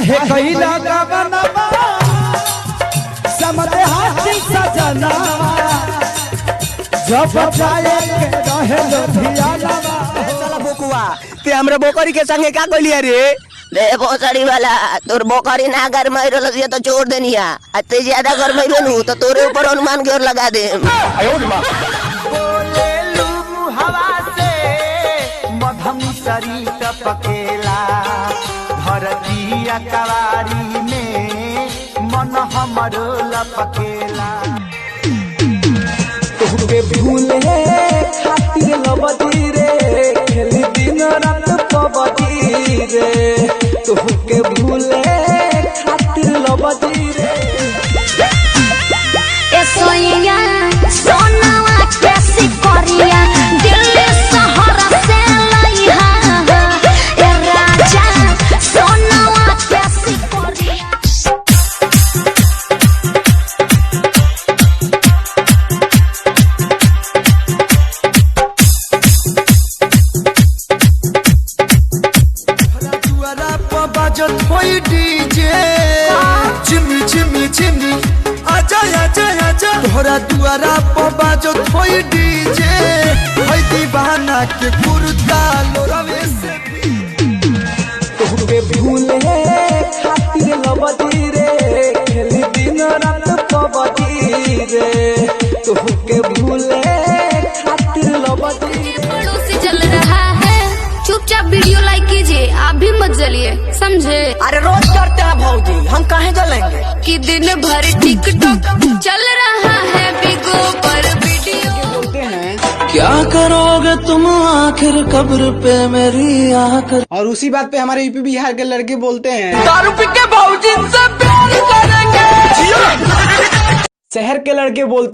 काहे कैला गगनवा समदे हाथी सजना जब जाए के रहे लुधियानवा। चला बोकुआ ते हमरे बोकरी के संगे का कइलिया रे? दे भोसड़ी वाला तोर बोकरी ना घर में रहल तो छोड़ देनिया अते ज्यादा घर में रहलू तो तोरे ऊपर अनुमान घेर लगा दे। बोले लू हवा से मधम सरी टपकेला धरती अकवारी में मन हमरो लपकेला। तोहके भूले खातिर लबदी रे खेली दिन रात पबदी रे तोहके भूले खातिर लबदी रे। ए सोइया सोनावा कैसी करिया दिल्ली शहर से लइहा ए राजा सोनावा कैसी करिया। बाजत होई डीजे चिमी चिमी चिमी आजा आजा आजा तोहरा दुआरा पर बाजत होई डीजे होई दीवाना के कुर्ता लोरावे से तोहके भूले खातिर लबदी रे खेली दिन रात पबदी रे तोहके भूले खातिर लबदी रे। पड़ोसी चल रहा है चुपचाप वीडियो लाइक कीजिए आप भी मत जलिए समझे। अरे रोज करते हैं भौजी हम काहे जलेंगे कि दिन भर टिकटॉक चल रहा है बिगो पर वीडियो। क्या करोगे तुम आखिर कब्र पे मेरी आकर। और उसी बात पे हमारे यूपी बिहार के लड़के बोलते हैं दारू पी के भौजी से प्यार करेंगे। शहर के लड़के बोलते